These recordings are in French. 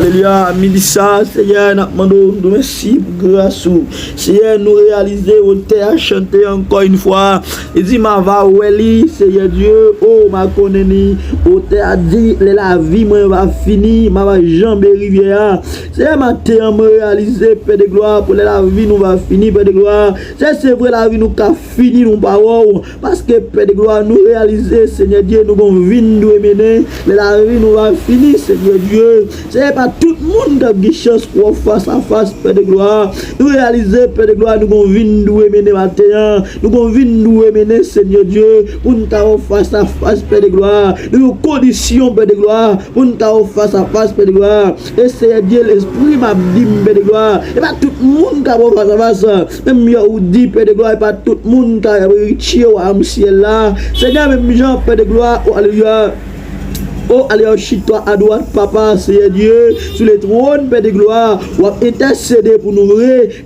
Alléluia, Milissa, Seigneur, nous demandons merci pour grâce. Seigneur, nous réaliser, on t'a chanté encore une fois. Il dit, ma va, Weli, Seigneur Dieu, oh, ma connais, on t'a dit, la vie, moi, va finir, ma va jambe rivière. Seigneur, ma t'a réalisé, Père de gloire, pour la vie, nous va finir, Père de gloire. C'est vrai, la vie, nous qu'a fini, nous pas, parce que, Père de gloire, nous réaliser, Seigneur Dieu, nous allons venir, nous mener, la vie, nous va finir, Seigneur Dieu. C'est pas tout le monde a une chance pour face à face, Père de gloire. Nous réaliser, Père de gloire, nous allons venir nous mener matin. Nous allons venir nous mener, Seigneur Dieu, pour nous faire face à face, Père de gloire. Nous conditions, Père de gloire, pour nous faire face à face, Père de gloire. Et Seigneur Dieu, l'esprit m'a dit, Père de gloire. Et pas tout le monde qui a face à face. Même mieux ou dit, Père de gloire, et pas tout le monde qui a réussi au ciel là. Seigneur, même Jean, Père de gloire, oh, alléluia. Oh, allez, chie-toi à droite, papa, Seigneur Dieu, sur le trône, Père de gloire, ou intercéder pour nous,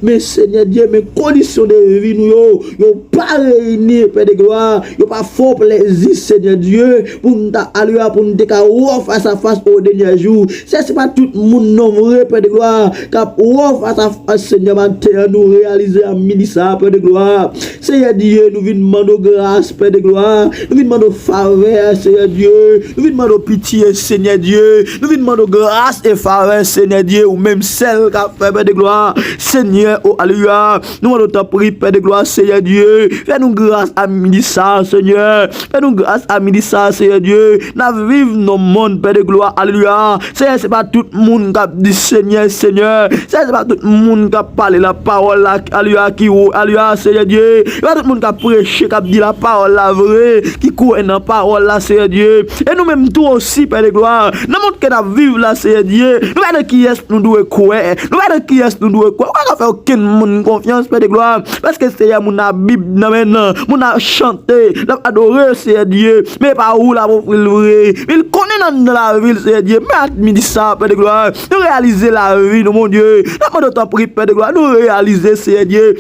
mais Seigneur Dieu, mes conditions de vie, nous, yo pas réunis, Père de gloire, yo pas fort plaisir, Seigneur Dieu, pour nous aller, pour nous décaler face à face au dernier jour. C'est pas tout le monde, non, vrai, Père de gloire, cap face à face, Seigneur, matin, nous réaliser à midi ça, Père de gloire. Seigneur Dieu, nous venons demander grâce, Père de gloire, nous venons demander faveur, Seigneur Dieu, nous venons demander pitié, Seigneur Dieu. Nous venons demander grâce et faveur, Seigneur Dieu, ou même celle qui a fait, Père de gloire. Seigneur, oh, alléluia. Nous allons te prier, Père de gloire, Seigneur Dieu. Fais-nous grâce à midi ça, Seigneur. Fais-nous grâce à midi ça, Seigneur Dieu. Nous vivons nos mondes, Père de gloire, alléluia. Seigneur, c'est pas tout le monde qui a dit Seigneur, Seigneur. C'est pas tout le monde qui a parlé la parole, là, alléluia, qui ou, alléluia, Seigneur Dieu. C'est pas tout le monde qui a prêché, qui a dit la parole, la vraie, qui court dans la parole, là, Seigneur Dieu. Et nous-mêmes, tout aussi, Père de gloire, nous montrons que nous vivons là, Seigneur Dieu. Nous ne qui est nous devons croire. Nous ne qui est nous devons croire. On va faire aucun monde confiance, Père de gloire. Parce que Seigneur, mon Bible, maintenant, mon a chanté, l'a adoré, Seigneur Dieu. Mais par où là, pour le vrai. Il connaît dans la ville, Seigneur Dieu. Mais admis ça, Père de gloire. Nous réaliser la vie, mon Dieu. Nous demandons prier, Père de gloire. Nous réaliser, Seigneur Dieu.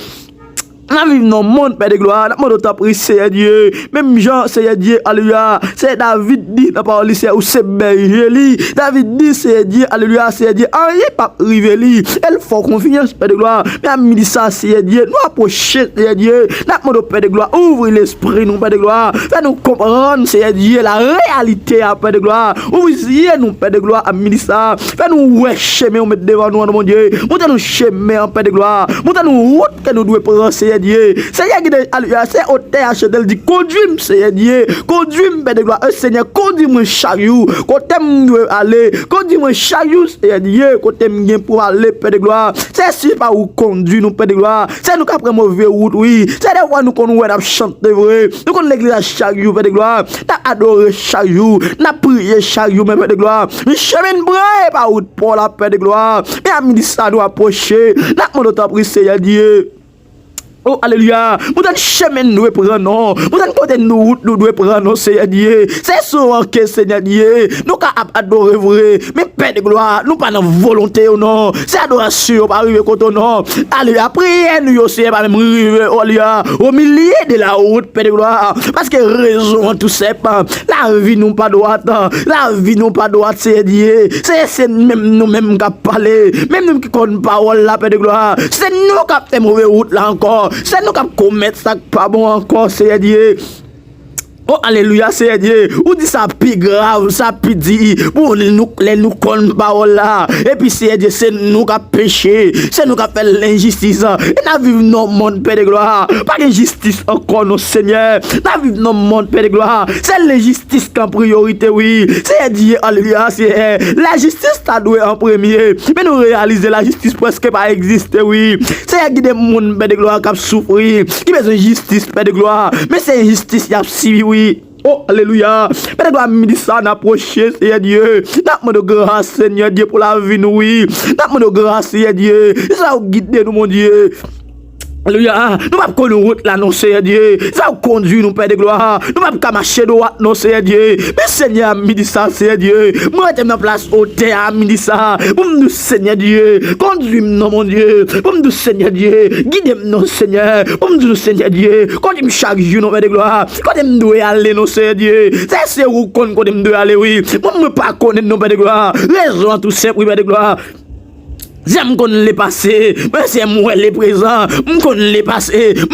Nous vivons dans le monde, Père de gloire. Nous demandons ta prière, Seigneur Dieu. Même Jean, Seigneur Dieu, alléluia. C'est David dit, la parole, c'est où c'est berger. David dit, Seigneur Dieu, alléluia, Seigneur Dieu. Rien pas rivé. Elle faut confiance, Père de gloire. Mais à midi ça, Seigneur Dieu. Nous approcher, Seigneur Dieu. Nous demandons, Père de gloire. Ouvre l'esprit, nous, Père de gloire. Fais-nous comprendre, Seigneur Dieu, la réalité, Père de gloire. Ouvre nous, Père de gloire, à midi ça. Fais-nous, ouais, chemin, on met devant nous, mon Dieu. Montre-nous chemin, Père de gloire. Montre-nous route que nous devons prendre, Seigneur Dieu. Seigneur qui c'est au THD dit conduis-moi, Seigneur Dieu. Conduis-moi, Père de gloire. Seigneur, conduis-moi chaque jour. Côté me aller. Conduis-moi chaque jour, Seigneur Dieu. Côté me pour aller, Père de gloire. C'est si pas où conduire nous, Père de gloire. C'est nous qui après mauvaise route, oui. C'est des fois nous qu'on nous chanter vrai. Nous qu'on l'église chaque jour, Père de gloire. T'as adoré chaque jour. N'a prié chaque jour, Père de gloire. Nous chemin brave par route pour la Père de gloire. Mais à midi ça nous approcher. N'a demandé ta prière, Seigneur Dieu. Oh, alléluia. Vous êtes chemin nous prendre non. Vous êtes côté nous devons prendre Seigneur Dieu. C'est souvent que Seigneur Dieu. Nous qu'à adorer vrai. Mais Père de gloire, nous pas dans volonté ou non. C'est adoration pas arriver côté non. Alléluia. Priez nous aussi pas même arriver au milieu de la route, Père de gloire. Parce que raison tout ça la vie nous pas droite. La vie nous pas droite, Seigneur Dieu. C'est même nous même qui parler. Même nous qui connaissons parole là, Père de gloire. C'est nous qui fait mauvaise route là encore. C'est nous qui commettons ça pas bon encore, Seigneur Dieu. Oh, alléluia, Seigneur Dieu. Ou dit ça plus grave, ça plus dit. Pour nous connaître parole là. Et puis, Seigneur Dieu, c'est nous qui péché. C'est nous qui fait l'injustice. Et nous vivons dans le monde, Père de gloire. Pas d'injustice encore, non, Seigneur. Nous vivons dans le monde, Père de gloire. C'est l'injustice qui est en priorité, oui. Seigneur Dieu, alléluia, Seigneur. La justice, ça doit en premier. Mais nous réaliser la justice presque pas exister, oui. C'est qui des monde, Père de gloire, qui a souffert. Qui besoin de justice, Père de gloire. Mais c'est injustice, il y a suivi, oui. Oh, alléluia. Père de gloire, midi ça n'approcher, Seigneur Dieu. N'a de grâce, Seigneur Dieu, pour la vie, nous, oui. N'a de grâce, Seigneur Dieu. Ça va guider nous, mon Dieu. Alléluia. Nous ne pouvons pas route là, non, Seigneur Dieu. Ça nous conduit, nous, Père de gloire. Nous ne pouvons pas marcher droit, non, Seigneur Dieu. Mais Seigneur, midi ça, Seigneur Dieu. Moi, je suis place au terre, midi ça. Pour nous, Seigneur Dieu. Conduis-moi, mon Dieu. Pour nous, Seigneur Dieu. Guide-moi, Seigneur. Pour nous, Seigneur Dieu. Conduis-moi chaque jour, non, Père de gloire. Conduis-moi aller, non, Seigneur Dieu. C'est où qu'on doit aller, oui. Moi, je ne peux pas connaître, non, Père de gloire. Raison tout simple, oui, Père de gloire. J'aime qu'on les passe, mais c'est moi les présents, qu'on les passe,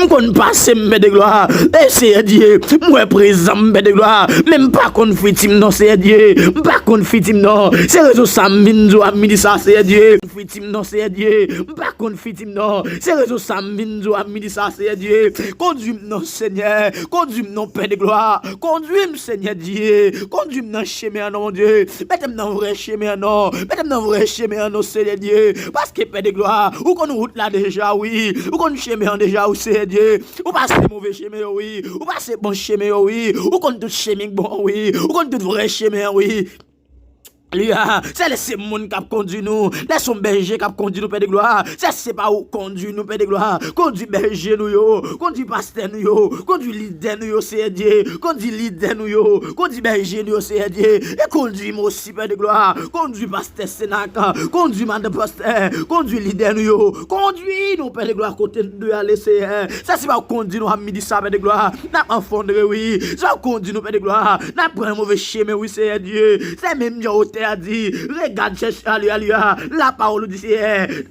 qu'on passe, mais de gloire. Et c'est Dieu, moi présent, mais de gloire. Même pas qu'on fait non, c'est Dieu. Pas qu'on fait non. C'est réseau Sambindo à midi ça, c'est Dieu. Fait non, c'est Dieu. Pas qu'on fait non. C'est réseau Sambindo à midi ça, c'est Dieu. Conduis-moi, non, Seigneur. Conduis-moi, non, Père de gloire. Conduis-moi, Seigneur Dieu. Conduis-moi dans chemin, non, mon Dieu. Mettez-moi dans vrai chemin, non. Mettez-moi dans vrai chemin, non, Seigneur Dieu. Parce que Père de gloire, ou qu'on route là déjà, oui, ou qu'on chemin déjà, ou c'est Dieu, ou passe mauvais chemin, oui, ou passe bon chemin, oui, ou qu'on tout chemin bon, oui, ou qu'on tout vrai chemin, oui. C'est laisser moun qui conduit nous, laissons berger qui conduit nous, Père de gloire. C'est pas où conduit nous, Père de gloire. Conduit berger nous, yo, conduit pasteur nous, yo, conduit leader nous, yo, c'est Dieu, conduit leader nous, yo, conduit berger nous, c'est Dieu, et conduit moi aussi, Père de gloire. Conduit pasteur Sénac, conduit madame pasteur, conduit leader nous, yo, conduit nous, Père de gloire, côté de aller, c'est ça, c'est pas conduit nous à midi, ça, Père de gloire. N'a pas fondre, oui, ça conduit nous, Père de gloire. N'a pas un mauvais chemin, oui, c'est Dieu, c'est même Dieu a dit, regarde Alléluia, la parole dit,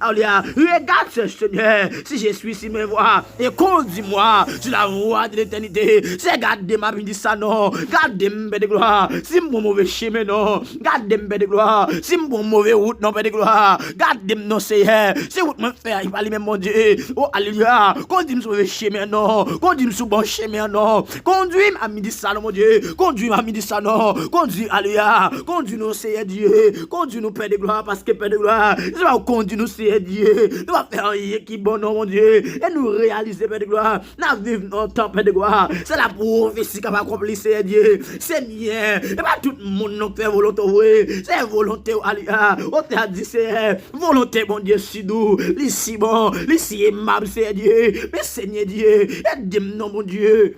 Alléluia, regarde Seigneur, si je suis si me vois, et conduis-moi sur la voie de l'éternité, c'est garder ma vie, ça non, garde mes de gloire, si mon mauvais chemin non, garde mes de gloire, si mon mauvais route non, de gloire, garde non, Seigneur, si route me fait, il va même mon Dieu, oh Alléluia, conduis-moi sur le chemin non, conduis-moi sur bon chemin non, conduis-moi à midi ça non, mon Dieu, conduis-moi à midi ça non, conduis, Alléluia, conduis-nous, Seigneur Dieu, conduis-nous, Père de gloire, parce que Père de gloire, tu vas conduire nous, Seigneur Dieu, nous vas faire rien qui est bon, non, mon Dieu, et nous réaliser, Père de gloire, nous vivons longtemps, Père de gloire, c'est la prophétie qui va accomplir, Seigneur Dieu, c'est mien, et pas tout le monde nous fait volonté, c'est volonté, Alléluia, on t'a dit, c'est volonté, mon Dieu, si doux, l'ici bon, l'ici aimable, Seigneur Dieu, mais Seigneur Dieu, aide-moi, mon Dieu.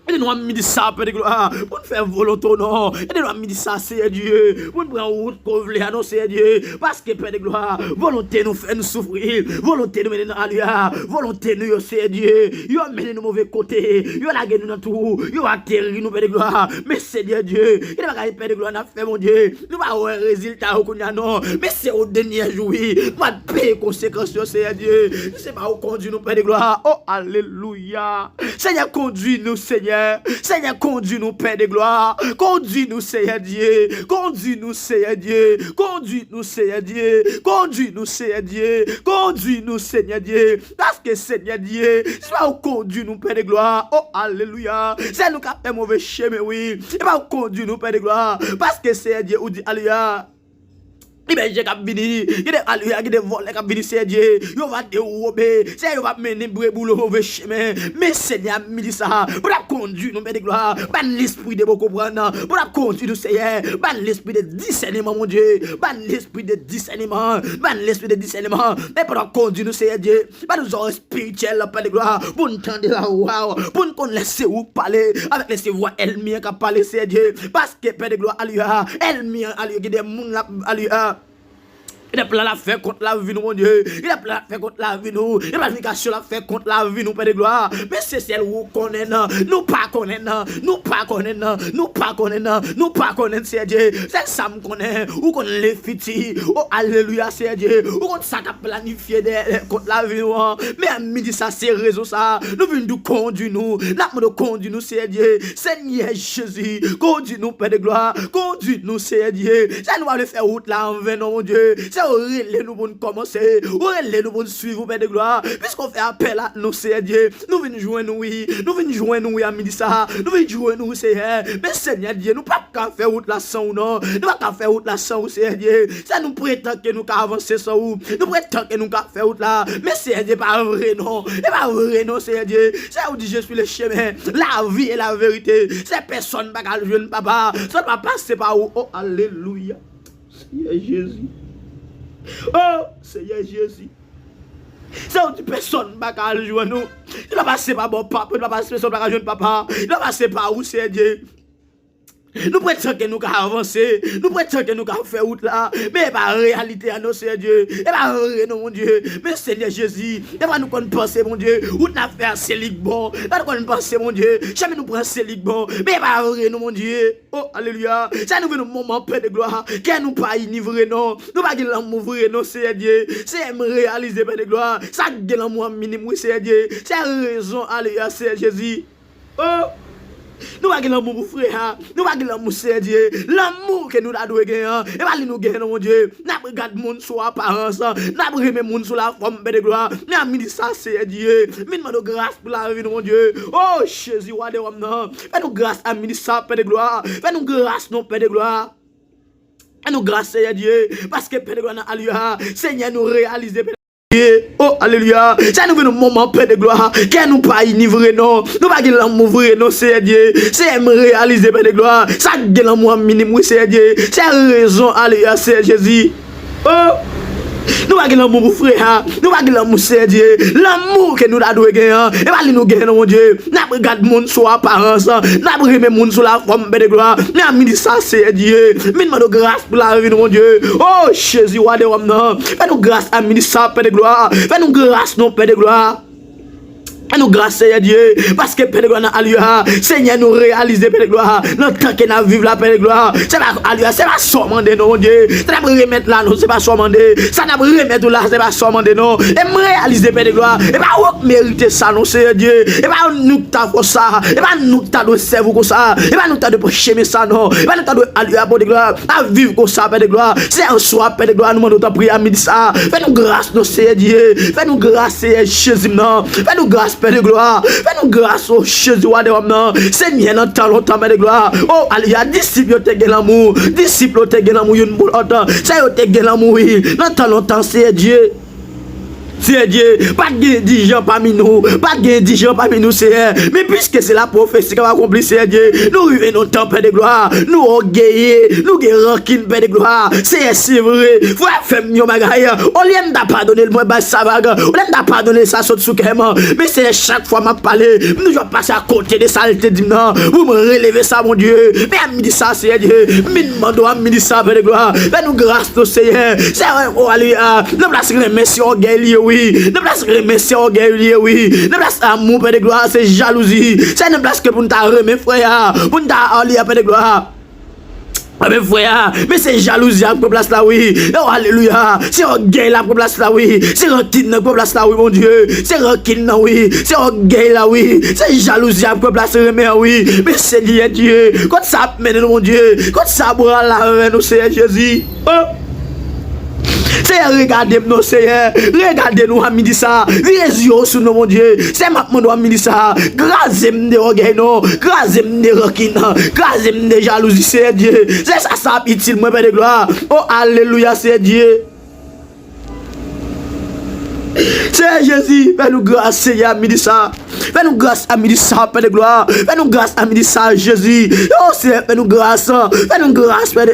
Aidez-nous à midi ça, Père de gloire, pour nous faire volonté, non. Aidez-nous à midi ça, Seigneur Dieu, pour nous prendre route qu'on voulait annoncer, Dieu. Parce que, Père de gloire, volonté nous fait nous souffrir, volonté nous mener dans l'alléluia, volonté nous, Seigneur Dieu, yo mener nous mauvais côté, yo laguer nous dans tout, yo atterrir nous, Père de gloire. Mais Seigneur Dieu, il n'a pas Père de gloire, n'a fait, mon Dieu, nous va avoir un résultat, non. Mais c'est au dernier jour, pas de paix, conséquences, Seigneur Dieu. C'est pas où conduit nous, Père de gloire. Oh, alléluia. Seigneur, conduis-nous, Seigneur. Seigneur, conduis-nous, Père de gloire. Conduis-nous, Seigneur Dieu. Conduis-nous, Seigneur Dieu. Conduis-nous, Seigneur Dieu. Conduis-nous, Seigneur Dieu. Conduis-nous, Seigneur Dieu. Parce que, Seigneur Dieu, soit conduis-nous, Père de gloire. Oh, alléluia. C'est nous qui avons fait mauvais chemin, oui. Et pas conduis-nous, Père de gloire. Parce que, Seigneur Dieu, ou dit, alléluia. Il y a des alléluia, il y a des volets qui viennent, c'est Dieu. Il va dérober, c'est il va mener boulot mauvais chemin. Mais Seigneur, me dit ça, pour la conduire, nous, Père de gloire, ban l'esprit de beaucoup prendre, pour la conduire, nous, Seigneur, ban l'esprit de discernement, mon Dieu, ban l'esprit de discernement, ban l'esprit de discernement, mais pour la conduire, nous, Seigneur Dieu, ban nous autres spirituels, Père de gloire, pour nous entendre la voix, pour nous laisser où parler, avec les voix elle-même qui parle, c'est Dieu, parce que Père de gloire, alléluia, elle-même, alléluia, qui des monde, alléluia. Il a plein la fait contre la vie, nous, mon Dieu. Il a plein la fait contre la vie, nous. Il a planification la fait contre la vie, nous, Père de gloire. Mais c'est celle où on connaît, nous pas connaît, nous pas connaît, nous pas connaît, nous pas connaît, c'est Dieu. C'est ça me connaît, ou qu'on les fiti. Oh, alléluia, c'est Dieu. Ou qu'on ça a planifié contre la vie, nous. Mais à midi, ça, c'est réseau, ça. Nous venons nous conduire, nous. Nous nous conduire, nous, c'est Dieu. Seigneur Jésus, conduis-nous, Père de gloire. Conduis-nous, c'est Dieu. Ça nous va le faire route là, en venant, mon Dieu. C'est où nous pour commencer, où nous pour suivre, Père de gloire, puisqu'on fait appel à nous, Seigneur Dieu, nous venons jouer nous, oui, nous venons jouer nous, oui, à midi ça, nous venons jouer nous, Seigneur, mais Seigneur Dieu, nous pas qu'à faire route là sans ou non, nous pas qu'à faire route là sans ou, Seigneur Dieu, ça nous prétend que nous qu'à avancer sans ou, nous prétend que nous qu'à faire route là, mais Seigneur Dieu, pas vrai non, et pas vrai non, Seigneur Dieu, c'est où dit je suis le chemin, la vie et la vérité, c'est personne pas qu'à le jeune papa, ça ne va passer par où, oh, alléluia, Seigneur Jésus. Oh, Seigneur Jésus. C'est une personne qui va jouer nous. Il va passer par bon papa, il va passer personne qui va jouer papa. Il va passer par où c'est Dieu. Nous prétendons que nous avons avancé, nous prétendons que nous avons fait route là, mais pas réalité à nos Seigneur Dieu, et pas vrai non mon Dieu, mais Seigneur Jésus, et pas nous qu'on pense mon Dieu, où nous avons fait un célic bon, pas nous qu'on pense mon Dieu, jamais nous prenons célic bon, mais pas vrai non mon Dieu, oh alléluia, ça nous veut un moment paix de gloire, que nous pas inivré non, nous pas qu'il l'amour vrai non Seigneur Dieu, c'est me réaliser paix de gloire, ça que l'amour minimum Seigneur Dieu, c'est raison alléluia Seigneur Jésus, oh. Nous avons l'amour pour frère, nous avons l'amour c'est Dieu, l'amour que nous avons gagné, et pas nous gagner mon Dieu, nous regardons mon sur apparence, nous remet mon sur la forme de gloire, nous avons dit ça c'est Dieu, nous demandons grâce pour la vie de mon Dieu, oh Jésus, roi de l'homme, fais-nous grâce à ministre Père de gloire, fais-nous grâce non Père de gloire. Fais-nous grâce Seigneur Dieu, parce que Père de gloire, alléluia, Seigneur nous réaliser oh alléluia, ça nous veut un moment paix de gloire, que nous pas inivré non, nous pas l'amour vrai non Seigneur Dieu, c'est me réaliser paix de gloire, ça que l'amour minimum Seigneur Dieu, c'est raison alléluia Seigneur Jésus, oh. Nous avons l'amour pour frère, nous avons l'amour c'est Dieu, l'amour que nous avons gagné, et pas nous gagner mon Dieu, nous regardons mon sur apparence, nous remet mon sur la forme de gloire, nous avons dit ça c'est Dieu, nous demandons grâce pour la vie de mon Dieu, oh Jésus, roi de l'homme, fais-nous grâce à ministre Père de gloire, fais-nous grâce non Père de gloire. Et nous grâce Seigneur Dieu, parce que Père de gloire, alléluia, Seigneur nous réaliser Père de gloire, notre temps que nous vivons la Père de gloire, c'est pas alléluia, c'est pas seulement non Dieu, ça n'a pas remettre là non, c'est pas seulement ça n'a pas remettre là, c'est pas seulement non, et me réaliser Père de gloire, et pas mériter ça non Seigneur Dieu, et pas nous t'as fait ça, et pas nous t'as de servir comme ça, et pas nous t'as de chemin ça non, et pas nous t'as de alléluia Père de gloire, à vivre comme ça Père de gloire, c'est un soir Père de gloire, nous demandons ta prière à midi ça, fais-nous grâce non Seigneur Dieu, fais-nous grâce Seigneur Jésus non, fais-nous grâce Père de gloire, fais-nous grâce au Jésus de l'homme, Seigneur, dans tant longtemps, Père de gloire, oh, alléluia, disciples, te gagné l'amour, disciples, te gagné l'amour, une boule autant, ça y est, te gagné l'amour, oui, dans tant longtemps, c'est Dieu. C'est Dieu, pas de gens parmi nous, pas de gens parmi nous, c'est mais puisque c'est la prophétie qui va accomplir, c'est Dieu, nous revenons au temps, Père de gloire, nous orgueillés, nous guérons rancune, Père de gloire, c'est vrai, frère, femme, yo bagaille, on l'aime n'a pas donné le moins bas ça vague, on l'aime n'a pas donné ça saute sous carrément, mais c'est chaque fois m'a parlé, nous je passe à côté des saletés, dit non, vous me relevez ça, mon Dieu, mais à midi ça, c'est Dieu, mais demandons à midi ça, Père de gloire, fais-nous grâce, au Seigneur, c'est vrai, oh, alléluia, nous plaçons les messieurs orgueillés, oui. Ne place remercier orgueil, oui. Ne place amour, Père de gloire, c'est jalousie. C'est ne place que pour nous remettre, frère. Pour nous aller à Père de gloire. Mais frère, mais c'est jalousie pour place là, oui. Oh, alléluia. C'est orgueil là pour place là, oui. C'est rancune pour place là, oui, mon Dieu. C'est rancune là, oui. C'est orgueil là, oui. C'est jalousie pour place là, oui. Mais Seigneur Dieu, quand ça mène, mon Dieu, quand ça boit là, nous, Seigneur Jésus. Oh. Seigneur, regardez-nous, Seigneur. Regardez-nous à midi ça. Les yeux sur nous, mon Dieu. C'est maintenant à midi ça. Grâce-moi de orgueil, non. Grâce-moi de rancune. Grâce-moi de jalousie, Seigneur Dieu. C'est ça, ça, utile, moi, Père de gloire. Oh, alléluia, Seigneur Dieu. Seigneur Jésus, fais-nous grâce, Seigneur, à midi ça. Fais-nous grâce à midi ça, Père de gloire. Fais-nous grâce à midi ça, Jésus. Oh, Seigneur, fais-nous grâce. Fais-nous grâce, Père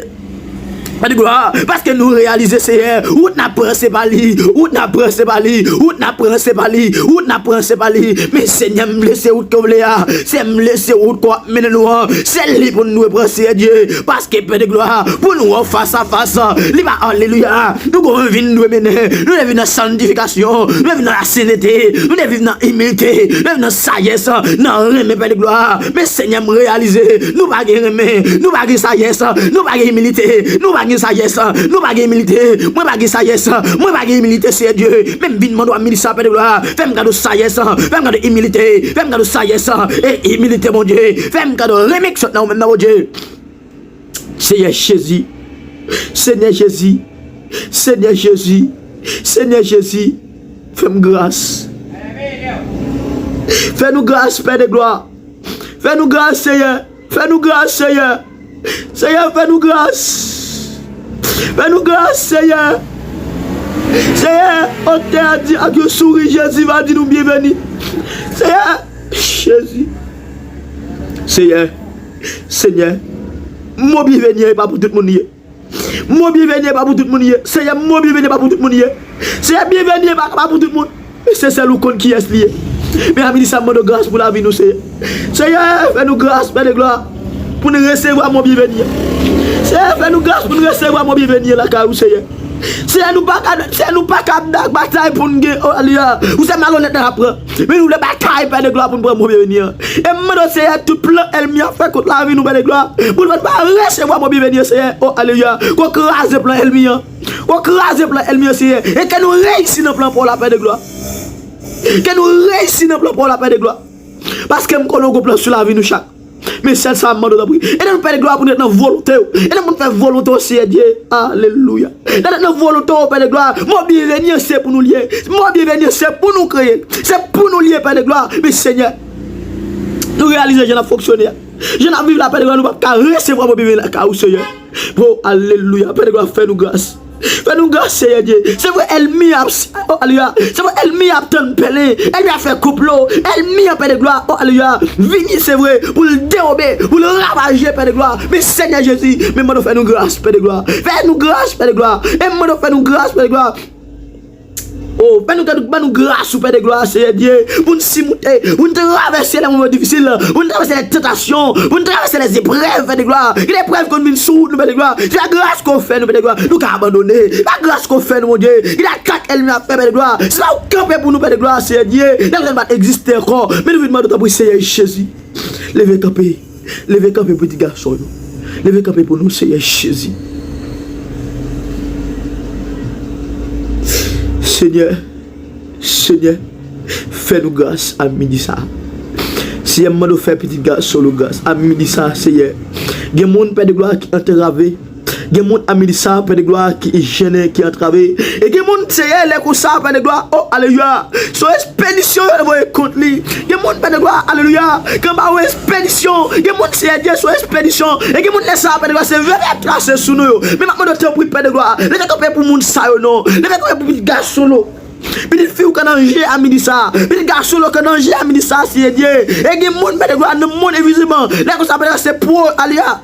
de gloire, parce que nous réalisons, Seigneur, où n'a pensé pas lui, où n'a pensé pas lui, où n'a pensé pas lui, où n'a pensé pas lui, mais Seigneur, me laisse où tu veux, c'est me laisser où quoi, mais nous, c'est lui pour nous penser Dieu, parce que Père de gloire, pour nous face à face, alléluia, nous venons nous mener, nous venons dans la sanctification, nous venons dans la sainteté, nous venons dans l'humilité, nous venons dans la sagesse, non, mais Père de gloire, mais Seigneur, me réaliser, nous pas aimer, nous pas sagesse, nous pas humilité, nous pas sagesse, nous pas humilité, moi pas sagesse, moi pas humilité, c'est Dieu, même bien demande à ministre Père de gloire, fais-moi cadeau sagesse, fais-moi cadeau humilité, fais-moi cadeau sagesse et humilité mon Dieu, fais-moi cadeau remix maintenant même mon Dieu. Seigneur Jésus, Seigneur Jésus, Seigneur Jésus, Seigneur Jésus, fais-moi grâce. Fais-nous grâce, Père de gloire. Fais-nous grâce, Seigneur. Fais-nous grâce, Seigneur. Seigneur, fais-nous grâce. Fais-nous grâce, Seigneur. Seigneur, on t'a dit à Dieu souris, Jésus va dire nous bienvenue. Seigneur, Jésus. Seigneur, Seigneur, mon bienvenue n'est pas pour tout le monde. Mon bienvenue n'est pas pour tout le monde. Seigneur, mon bienvenue n'est pas pour tout le monde. Seigneur, bienvenue n'est pas pour tout le monde. C'est celle où compte qui est lié. Mais amis, ça me donne grâce pour la vie, nous, Seigneur. Seigneur, fais-nous grâce, Père de gloire, pour nous recevoir mon bienvenue. Seigneur, fais-nous grâce pour nous recevoir mon bienvenue, la carou, Seigneur. C'est nous pas cap bataille pour nous gagner. Vous êtes malhonnête après. Mais nous le bataille Père de gloire pour nous prendre mon bienvenue. Et moi Seigneur tout plan elle m'a fait contre la vie nous Père de gloire. Pour nous pas recevoir mon bienvenue Seigneur. Oh alléluia. Qu'on crase plan elle m'a. Qu'on crase plan elle m'a Seigneur. Et que nous réussissons dans plan pour la paix de gloire. Que nous réussissons dans plan pour la paix de gloire. Parce que nous connaissons plan sur la vie nous chaque. Mais c'est ça, mon Dieu. Et nous Père de gloire pour nous être dans volonté. Et nous faire volonté aussi, Dieu. Alléluia. Dans volonté, Père de gloire. Mon bienvenue, c'est pour nous lier. Mon bienvenue, c'est pour nous créer. C'est pour nous lier, Père de gloire. Mais Seigneur, nous réalisons, je n'ai fonctionné. Je n'ai vu la Père de gloire. Nous ne pouvons pas recevoir mon bienvenue, Seigneur. Oh, alléluia. Père de gloire, fais-nous grâce. Fais-nous grâce, Seigneur Dieu. C'est vrai, elle m'a oh, alléluia. C'est vrai, elle m'a tant pelé. Elle m'a fait couple. Elle m'a Père de gloire. Oh, alléluia. Vini, c'est vrai, pour le dérober, pour le ravager, Père de gloire. Mais Seigneur Jésus, mais moi, fais-nous grâce, Père de gloire. Fais-nous grâce, Père de gloire. Et moi, fais-nous grâce, Père de gloire. Oh, fais-nous grâce, Père de gloire, Seigneur Dieu. Pour nous simouter, pour nous traverser les moments difficiles, pour nous traverser les tentations, pour nous traverser les épreuves, Père de gloire. Il y a des épreuves qu'on vient sous nous, Père de gloire. C'est la grâce qu'on fait, nous, Père de gloire. Nous avons abandonné. La grâce qu'on fait, nous, mon Dieu. Il y a 4 ennemis à faire, Père de gloire. C'est là où camper pour nous, Père de gloire, Seigneur Dieu. Nous ne pas exister encore. Mais nous voulons demander pour Seigneur Jésus. Levez camper. Levez camper, petit garçon. Levez camper pour nous, Seigneur Jésus. Seigneur, fais-nous grâce à midi ça. Si elle m'a fait petit garçon le grâce à midi ça, Seigneur. Il y a des gens Père de gloire qui entravé. Il y a des gens à midi ça, Père de gloire qui est gêné, qui est entravé. Et il y a des gens, Seigneur, les comme ça, Père de gloire, oh alléluia. Sur expédition, vous voyez contre lui. Il y a des gens, Père de gloire, alléluia. Quand on va expédition, il y a des gens, Seigneur Dieu, sur expédition. Et il y a des gens, Père de gloire, c'est vrai tracé sous nous. Mais maintenant, tu as pris Père de gloire. Les gens qui ont pour le monde, ça, non. Les gens qui ont pour le garçon, petit fille qui a danger à midi ça, petit garçon qui a danger à midi ça, c'est Dieu. Et il y a des gens, Père de gloire, dans le monde invisiblement. Là, c'est pour alléluia.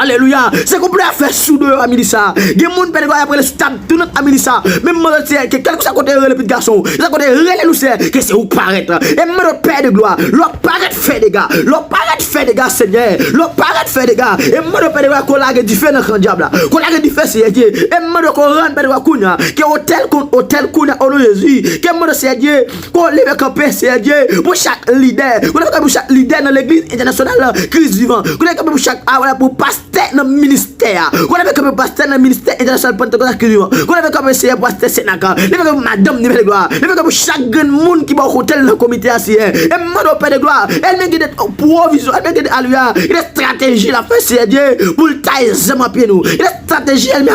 Alléluia. C'est qu'on peut faire sous deux amis ça. Il y a des gens qui après le stade tout notre ami ça. Même moi c'est que quelque chose côté le petit garçon, ça côté relais nous c'est que c'est où paraître. Et mon Père de gloire, leur paraître fait des gars. Leur paraître fait des gars Seigneur. Leur paraître fait des gars. Et mon Père de gloire qu'on l'a différent dans diable. Qu'on l'a différent c'est Dieu. Et mon qu'on rend Père de gloire kunya, que hôtel kunya au nom de Jésus. Que mon c'est Dieu, qu'on lève camper c'est Dieu pour chaque leader. Qu'on lève pour chaque leader dans l'église internationale Christ vivant. Qu'on lève pour chaque pour pasteur dans le ministère. On avait comme pasteur dans le ministère international Pentecôte Christ. On avait comme pasteur Sénaka. Il y avait comme madame de gloire. Il y avait comme chaque monde qui va au hôtel dans le comité assis. Et mon Père de gloire, elle me dit provision, elle me dit alléluia. Il y a stratégie la fait c'est Dieu pour le tailler zéma pied nous. Il y a stratégie elle me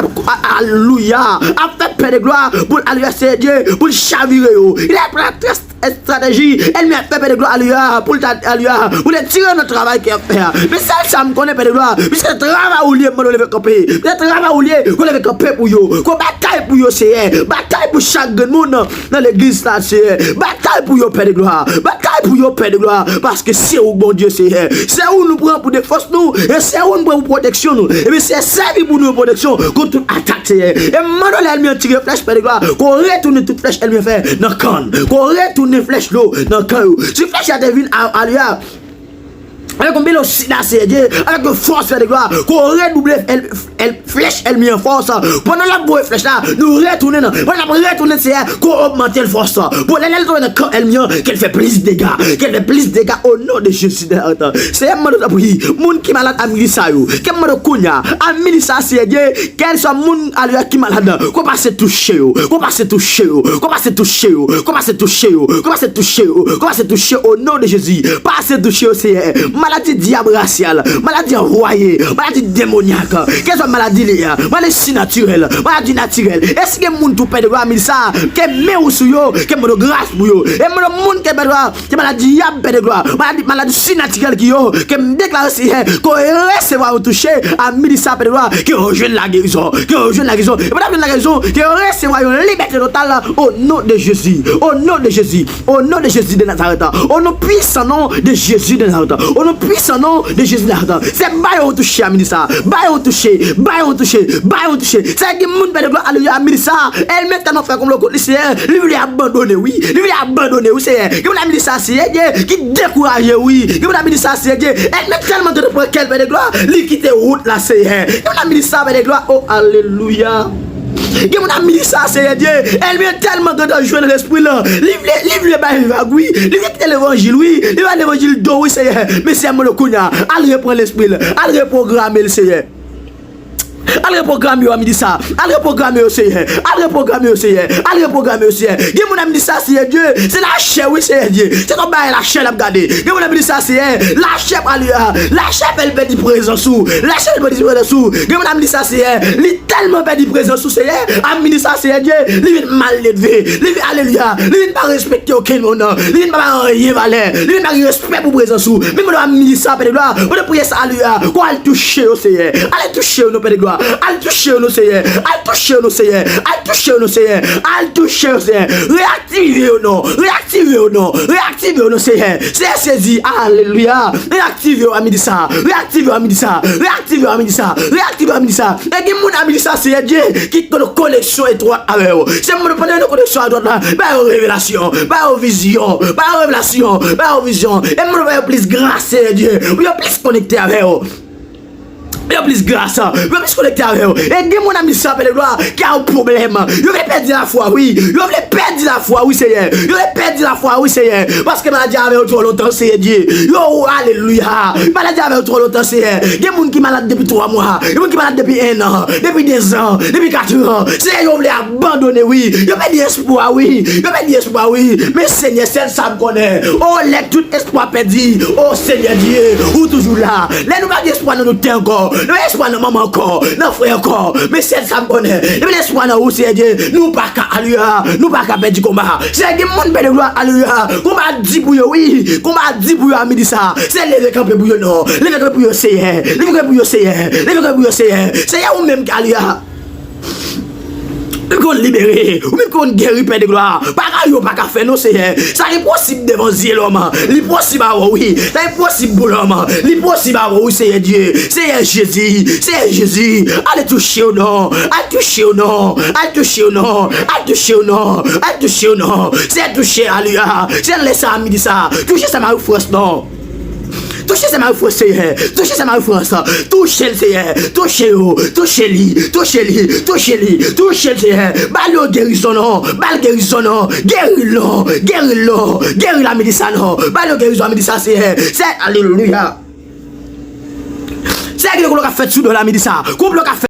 alléluia. A fait Père de gloire pour alléluia c'est Dieu pour le chavirer. Il y a stratégie elle me fait Père de gloire alléluia pour alléluia pour le tirer notre travail qui a fait. Mais ça me connaît Père de gloire. Puisque travail ou lié mon lever camper. Le travail ou lié qu'on lever camper pour yo. Qu'on bataille pour yo c'est bataille pour chaque monde dans l'église là c'est bataille pour yo Père de gloire. Bataille pour yo Père de gloire parce que c'est où bon Dieu c'est où nous prend pour défense nous et c'est où nous prend pour protection nous. Et puis c'est servi pour nous protection contre toute attaque c'est et maintenant elle me tire flèche Père de gloire qu'on retourne toute flèche elle me fait dans canne. Qu'on retourne flèche l'eau dans canne. Si flèche a devine alléluia avec un bel aussi là c'est Dieu avec une force de gloire qu'on redouble elle flèche elle met en force pendant la boue flèche là nous retourner pendant la retourner c'est qu'on augmente la force pour elle quand elle vient qu'elle fait plus de dégâts au nom de Jésus c'est un monde d'appui monde qui malade à milisa yo quel monde kunya à milisa c'est Dieu quel soit monde à qui malade qu'on passe toucher au nom de Jésus passe toucher c'est maladie diabrasiale, maladie envoyée, maladie démoniaque, quelle soit maladie liée, maladie naturelle, est-ce que moun tout pède gloire ça, que me ou sou yo, que mon grâce pour yo, et mon moun que pède gloire, que maladie yab pède gloire, maladie naturelle qui yo, que me déclare si qu'on recevoir ou toucher à midi ça pède gloire, que rejoindre la guérison, et madame la guérison, que recevoir une liberté totale au nom de Jésus, au nom de Jésus de Nazareth, au nom puissant nom de Jésus de Nazareth, au nom le puissant nom de Jésus Nazareth. C'est bail au toucher à midi ça. Bail au toucher. C'est que moun père de gloire alléluia midi ça. Elle maintenant fait comme le côté c'est lui lui abandonner oui. Lui lui abandonner oui c'est. Que mon ami ça c'est qui découragé oui. Que mon ami ça c'est elle met tellement de quel père de gloire, lui quitter route là c'est. Que mon ami ça père de gloire oh alléluia. Que mon ami ça c'est Dieu, elle vient tellement de jouer dans l'esprit là. Livre oui, livre l'évangile oui, livre l'évangile do oui c'est. Mais c'est mon le kounya, elle reprend l'esprit là, elle reprogramme le Seigneur. Allez reprogrammer au midi ça. Allez reprogrammer au Seigneur. Allez reprogrammer au Seigneur. Allez reprogrammer au Seigneur. Qui mon ami dit ça c'est Dieu. C'est la chair oui c'est Dieu. C'est comme la chair à regarder. Qui mon ami dit ça c'est la chair la chair elle perd du présence sous. La chair elle perd du présence sous. Qui mon ami dit ça c'est il tellement perd du présence sous c'est ami dit ça c'est Dieu. Lui vient mal élevé. Lui vient alléluia. Lui vient pas respecter aucun monde. Lui vient pas rien valeur. Lui vient pas respect pour présence sous. Mais mon ami dit ça père de gloire. On peut prier ça alléluia. Quoi elle toucher au Seigneur. Allez toucher au père de gloire. Al toucher nos Seigneur, al toucher nos Seigneur, al toucher nos Seigneur, al toucher nos Seigneur, réactivez au nom, réactivez au nom, réactivez au nom Seigneur, c'est saisi, alléluia, réactivez au midi ça, réactivez au midi ça, réactivez au midi ça, réactivez au midi ça, et qui mon ami ça c'est Dieu qui te connexion étroite avec vous, c'est mon prendre une connexion étroite là, par révélation, par vision, par révélation, par vision, et mon va plus grâce Dieu, vous plus connecté avec vous. Il y a plus grâce, il y a plus connecté avec vous. Et dis mon ami ça, père de gloire, qui a un problème. Il veut perdre la foi, oui. Il veut perdre la foi, oui, Seigneur. Il veut perdre la foi, oui, Seigneur. Parce que maladie avec vous trop longtemps, c'est Dieu. Yo, alléluia. Maladie avec vous trop longtemps, c'est il y a des gens qui sont malades depuis 3 mois. Il y a des gens qui sont malades depuis 1 an, depuis 2 ans, depuis 4 ans. C'est vous voulez abandonner, oui. Il y a pas d'espoir, oui. Il y a pas d'espoir, oui. Mais Seigneur, c'est ça me connaît. Oh, let tout espoir perdu. Oh, Seigneur Dieu, ou toujours là. Là, nous pas d'espoir dans notre temps encore. Nous espoir dans maman encore, dans frère encore, mais c'est ça me connaît. Nous l'espoir dans où c'est Dieu, nous pas qu'à alléluia, nous pas qu'à perdre du combat. C'est que mon père de gloire alléluia, combat dit pour eux, oui, combat dit pour eux à midi ça. C'est lever camper pour eux non, lever camper pour eux c'est, lever camper pour eux c'est, lever camper pour eux c'est ou même alléluia. Qu'on libéré, ou même qu'on guérit père de gloire. Pas qu'à faire non c'est ça est possible devant Dieu l'homme. L'impossible oui, ça est possible pour l'homme. L'impossible oui c'est Dieu, c'est Jésus, c'est Jésus. Allez toucher au nom, allez toucher au nom, allez toucher au nom, allez toucher au nom, allez toucher au nom. C'est toucher alléluia. C'est laisser à midi ça. Toucher ça m'a force non. Touchez sa main force, touchez sa main force, touchez le Seigneur, touchez-le, touchez-le, touchez-le, touchez-le, touchez-le, balle guérison non, balle guérison non, guéris-le, guéris-le, guéris la médecine non, balle guérison la médecine c'est alléluia. C'est que le fait sous de la médecine, couple le café.